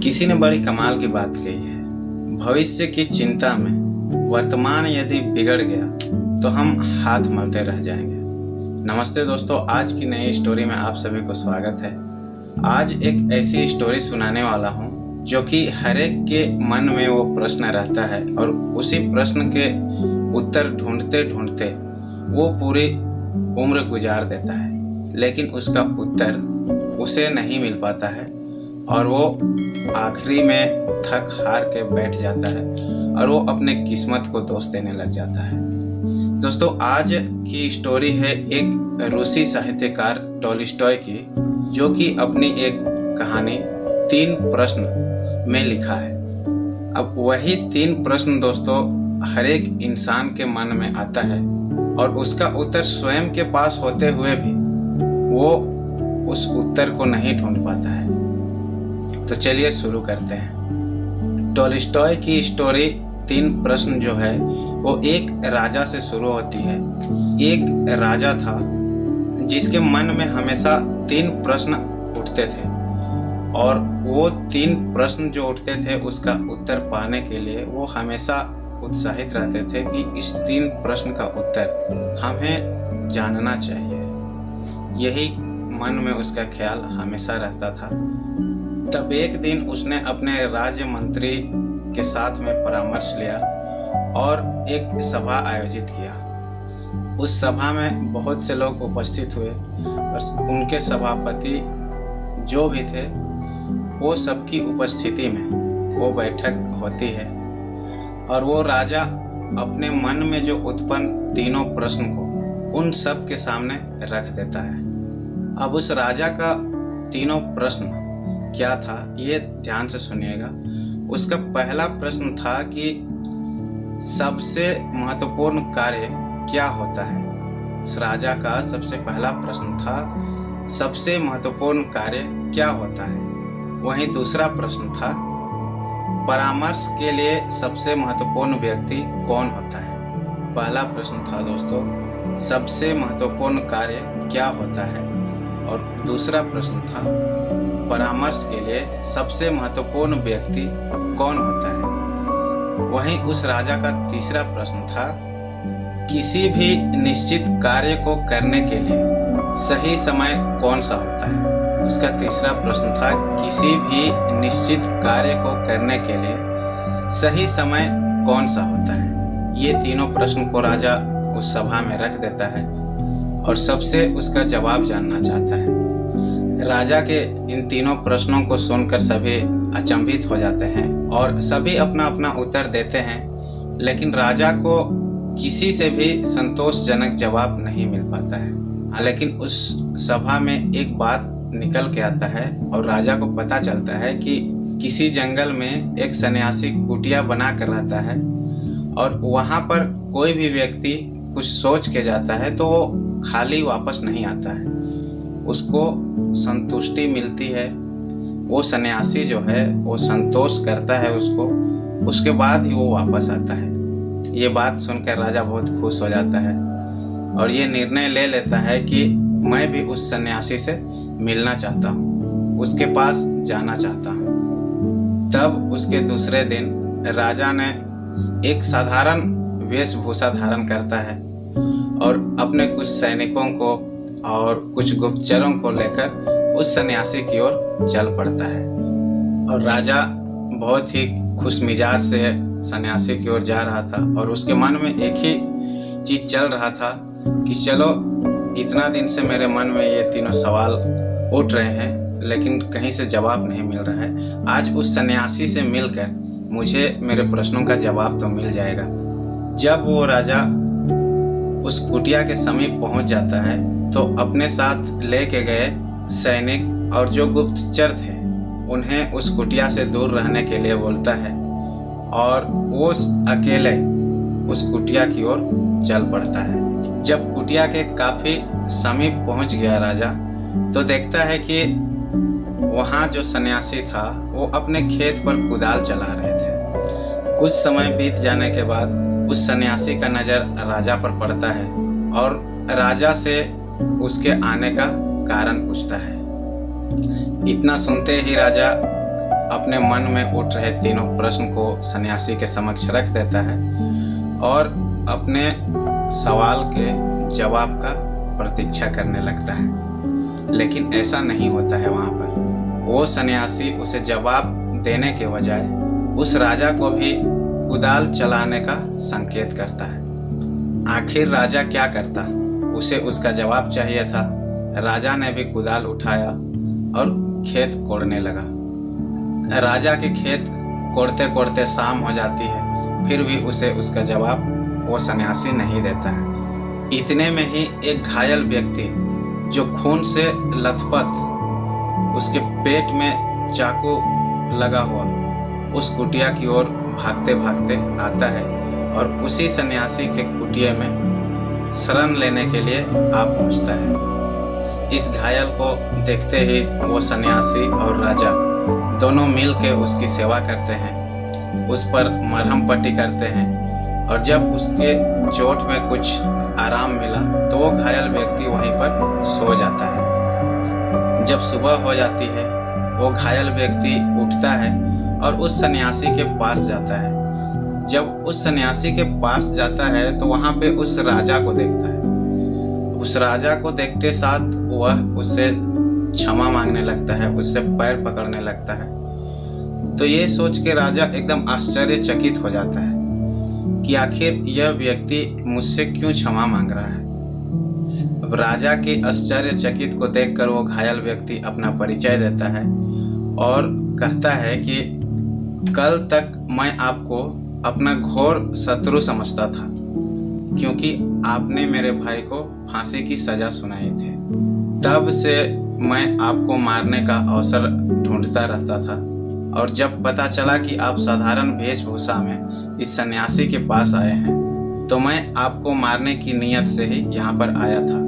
किसी ने बड़ी कमाल की बात कही है। भविष्य की चिंता में वर्तमान यदि बिगड़ गया तो हम हाथ मलते रह जाएंगे। नमस्ते दोस्तों, आज की नई स्टोरी में आप सभी को स्वागत है। आज एक ऐसी स्टोरी सुनाने वाला हूँ जो कि हर एक के मन में वो प्रश्न रहता है और उसी प्रश्न के उत्तर ढूंढते ढूंढते वो पूरी उम्र गुजार देता है, लेकिन उसका उत्तर उसे नहीं मिल पाता है और वो आखिरी में थक हार के बैठ जाता है और वो अपने किस्मत को दोष देने लग जाता है। दोस्तों, आज की स्टोरी है एक रूसी साहित्यकार टॉलस्टॉय की, जो कि अपनी एक कहानी 3 प्रश्न में लिखा है। अब वही 3 प्रश्न दोस्तों हर एक इंसान के मन में आता है और उसका उत्तर स्वयं के पास होते हुए भी वो उस उत्तर को नहीं ढूंढ पाता है। तो चलिए शुरू करते हैं। टॉलस्टॉय की स्टोरी 3 प्रश्न जो है वो एक राजा से शुरू होती है। एक राजा था जिसके मन में हमेशा 3 प्रश्न उठते थे और वो 3 प्रश्न जो उठते थे उसका उत्तर पाने के लिए वो हमेशा उत्साहित रहते थे कि इस 3 प्रश्न का उत्तर हमें जानना चाहिए। यही मन में उसका ख्याल हमेशा रहता था। तब एक दिन उसने अपने राज्य मंत्री के साथ में परामर्श लिया और एक सभा आयोजित किया। उस सभा में बहुत से लोग उपस्थित हुए और उनके सभापति जो भी थे वो सबकी उपस्थिति में वो बैठक होती है और वो राजा अपने मन में जो उत्पन्न 3 प्रश्न को उन सब के सामने रख देता है। अब उस राजा का 3 प्रश्न क्या था ये ध्यान से सुनिएगा। उसका पहला प्रश्न था कि सबसे महत्वपूर्ण कार्य क्या होता है। उस राजा का सबसे पहला प्रश्न था सबसे महत्वपूर्ण कार्य क्या होता है। वहीं दूसरा प्रश्न था परामर्श के लिए सबसे महत्वपूर्ण व्यक्ति कौन होता है। पहला प्रश्न था दोस्तों सबसे महत्वपूर्ण कार्य क्या होता है और दूसरा प्रश्न था परामर्श के लिए सबसे महत्वपूर्ण व्यक्ति कौन होता है। वहीं उस राजा का तीसरा प्रश्न था किसी भी निश्चित कार्य को करने के लिए सही समय कौन सा होता है। उसका तीसरा प्रश्न था किसी भी निश्चित कार्य को करने के लिए सही समय कौन सा होता है। ये 3 प्रश्न को राजा उस सभा में रख देता है और सबसे उसका जवाब जानना चाहता है। राजा के इन 3 प्रश्नों को सुनकर सभी अचंभित हो जाते हैं और सभी अपना अपना उत्तर देते हैं, लेकिन राजा को किसी से भी संतोषजनक जवाब नहीं मिल पाता है। लेकिन उस सभा में एक बात निकल के आता है और राजा को पता चलता है कि किसी जंगल में एक सन्यासी कुटिया बना कर रहता है और वहां पर कोई भी व्यक्ति कुछ सोच के जाता है तो वो खाली वापस नहीं आता है, उसको संतुष्टि मिलती है। वो सन्यासी जो है वो संतोष करता है उसको, उसके बाद ही वो वापस आता है। ये बात सुनकर राजा बहुत खुश हो जाता है और ये निर्णय ले लेता है कि मैं भी उस सन्यासी से मिलना चाहता हूँ, उसके पास जाना चाहता हूँ। तब उसके दूसरे दिन राजा ने एक साधारण वेशभूषा धारण करता है और अपने कुछ सैनिकों को और कुछ गुप्तचरों को लेकर उस सन्यासी की ओर चल पड़ता है और राजा बहुत ही खुशमिजाज से सन्यासी की ओर जा रहा था और उसके मन में एक ही चीज चल रहा था कि चलो इतना दिन से मेरे मन में ये 3 सवाल उठ रहे हैं लेकिन कहीं से जवाब नहीं मिल रहा है। आज उस सन्यासी से मिलकर मुझे मेरे प्रश्नों का जवाब तो मिल जाएगा। जब वो राजा उस कुटिया के समीप पहुंच जाता है तो अपने साथ लेके गए सैनिक और जो गुप्तचर थे उन्हें उस कुटिया से दूर रहने के लिए बोलता है और वो अकेले उस कुटिया की ओर चल पड़ता है। जब कुटिया के काफी समीप पहुंच गया राजा तो देखता है कि वहां जो सन्यासी था वो अपने खेत पर कुदाल चला रहे थे। कुछ समय बीत जाने के बाद उस सन्यासी का नजर राजा पर पड़ता है और राजा से उसके आने का कारण पूछता है। इतना सुनते ही राजा अपने मन में उठ रहे तीनों प्रश्न को सन्यासी के समक्ष रख देता है और अपने सवाल के जवाब का प्रतीक्षा करने लगता है। लेकिन ऐसा नहीं होता है। वहाँ पर वो सन्यासी उसे जवाब देने के बजाय उस राजा को भी कुदाल चलाने का संकेत करता है। आखिर राजा क्या करता? उसे उसका जवाब चाहिए था। राजा ने भी कुदाल उठाया और खेत कोड़ने लगा। राजा के खेत कोड़ते कोड़ते शाम हो जाती है, फिर भी उसे उसका जवाब वो सन्यासी नहीं देता है। इतने में ही एक घायल व्यक्ति जो खून से लथपथ, उसके पेट में चाकू लगा हुआ, उस कुटिया की ओर भागते भागते आता है और उसी सन्यासी के कुटिया में शरण लेने के लिए आ पहुंचता है। इस घायल को देखते ही वो सन्यासी और राजा दोनों मिल के उसकी सेवा करते हैं, उस पर मरहम पट्टी करते हैं और जब उसके चोट में कुछ आराम मिला तो वो घायल व्यक्ति वहीं पर सो जाता है। जब सुबह हो जाती है, वो घायल व्यक्ति उठता है और उस सन्यासी के पास जाता है। जब उस सन्यासी के पास जाता है तो वहां पे उस राजा को देखता है। उस राजा को देखते साथ वह उससे क्षमा मांगने लगता है, उससे पैर पकड़ने लगता है। तो ये सोच के राजा एकदम आश्चर्यचकित हो जाता है कि आखिर यह व्यक्ति मुझसे क्यों क्षमा मांग रहा है। अब राजा के आश्चर्यचकित को देखकर वो घायल व्यक्ति अपना परिचय देता है और कहता है कि कल तक मैं आपको अपना घोर शत्रु समझता था, क्योंकि आपने मेरे भाई को फांसी की सजा सुनाई थी। तब से मैं आपको मारने का अवसर ढूंढता रहता था और जब पता चला कि आप साधारण वेशभूषा में इस सन्यासी के पास आए हैं तो मैं आपको मारने की नीयत से ही यहाँ पर आया था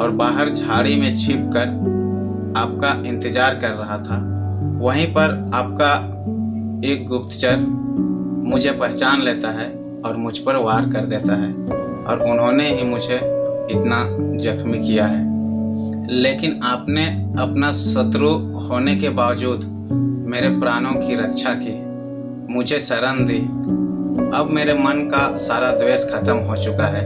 और बाहर झाड़ी में छिपकर आपका इंतजार कर रहा था। वहीं पर आपका एक गुप्तचर मुझे पहचान लेता है और मुझ पर वार कर देता है और उन्होंने ही मुझे इतना जख्मी किया है। लेकिन आपने अपना शत्रु होने के बावजूद मेरे प्राणों की रक्षा की, मुझे शरण दी। अब मेरे मन का सारा द्वेष खत्म हो चुका है।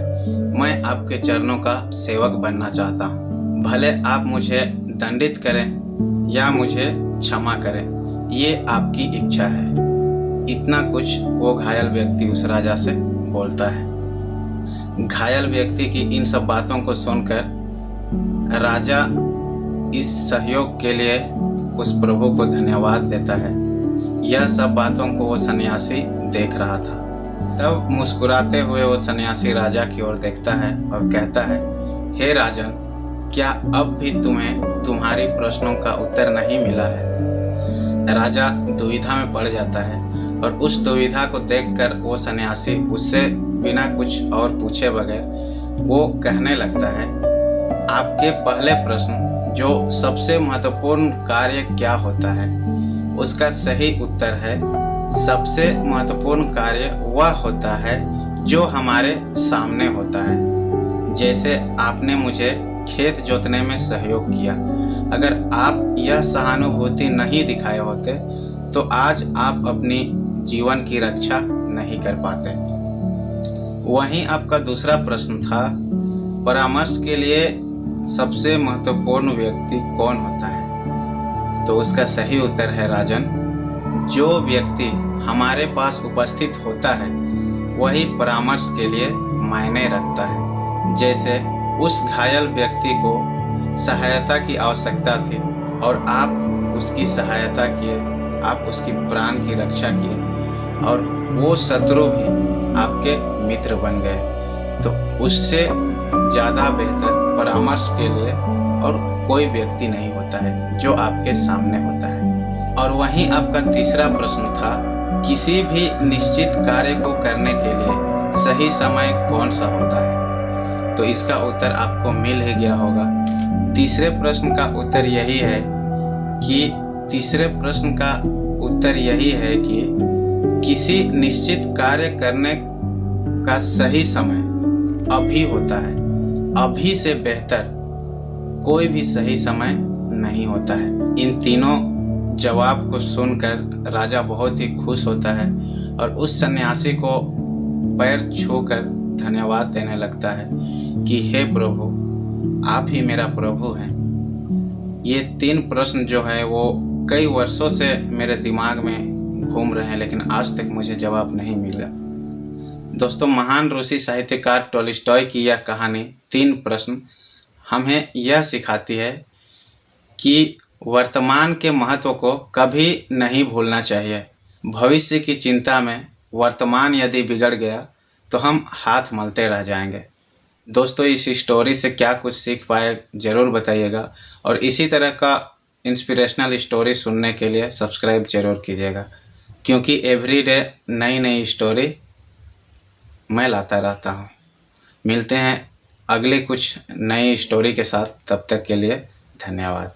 मैं आपके चरणों का सेवक बनना चाहता हूँ। भले आप मुझे दंडित करें या मुझे क्षमा करें, ये आपकी इच्छा है। इतना कुछ वो घायल व्यक्ति उस राजा से बोलता है। घायल व्यक्ति की इन सब बातों को सुनकर राजा इस सहयोग के लिए उस प्रभु को धन्यवाद देता है। यह सब बातों को वो सन्यासी देख रहा था। तब मुस्कुराते हुए वो सन्यासी राजा की ओर देखता है और कहता है, हे राजन, क्या अब भी तुम्हें तुम्हारी प्रश्नों का उत्तर नहीं मिला है? राजा दुविधा में पड़ जाता है और उस दुविधा को देखकर वो सन्यासी उससे बिना कुछ और पूछे बगैर वो कहने लगता है, आपके पहले प्रश्न जो सबसे महत्वपूर्ण कार्य क्या होता है, उसका सही उत्तर है सबसे महत्वपूर्ण कार्य वह होता है जो हमारे सामने होता है। जैसे आपने मुझे खेत जोतने में सहयोग किया, अगर आप यह सहानुभूति नहीं दिखाए होते तो आज आप अपनी जीवन की रक्षा नहीं कर पाते। वहीं आपका दूसरा प्रश्न था, परामर्श के लिए सबसे महत्वपूर्ण व्यक्ति कौन होता है? तो उसका सही उत्तर है राजन, जो व्यक्ति हमारे पास उपस्थित होता है वही परामर्श के लिए मायने रखता है। जैसे उस घायल व्यक्ति को सहायता की आवश्यकता थी और आप उसकी सहायता किए, आप उसकी प्राण की रक्षा किए और वो शत्रु भी आपके मित्र बन गए। तो उससे ज़्यादा बेहतर परामर्श के लिए और कोई व्यक्ति नहीं होता है जो आपके सामने होता है। और वहीं आपका तीसरा प्रश्न था, किसी भी निश्चित कार्य को करने के लिए सही समय कौन सा होता है? तो इसका उत्तर आपको मिल ही गया होगा। तीसरे प्रश्न का उत्तर यही है कि किसी निश्चित कार्य करने का सही समय अभी होता है। अभी से बेहतर कोई भी सही समय नहीं होता है। इन तीनों जवाब को सुनकर राजा बहुत ही खुश होता है और उस सन्यासी को पैर छूकर धन्यवाद देने लगता है कि हे प्रभु, आप ही मेरा प्रभु हैं। ये 3 प्रश्न जो है वो कई वर्षों से मेरे दिमाग में घूम रहे हैं, लेकिन आज तक मुझे जवाब नहीं मिला। दोस्तों, महान रूसी साहित्यकार टॉलस्टॉय की यह कहानी 3 प्रश्न हमें यह सिखाती है कि वर्तमान के महत्व को कभी नहीं भूलना चाहिए। भविष्य की चिंता में वर्तमान यदि बिगड़ गया तो हम हाथ मलते रह जाएंगे। दोस्तों, इस स्टोरी से क्या कुछ सीख पाए ज़रूर बताइएगा और इसी तरह का इंस्पिरेशनल स्टोरी सुनने के लिए सब्सक्राइब जरूर कीजिएगा, क्योंकि एवरीडे नई नई स्टोरी मैं लाता रहता हूँ। मिलते हैं अगले कुछ नई स्टोरी के साथ, तब तक के लिए धन्यवाद।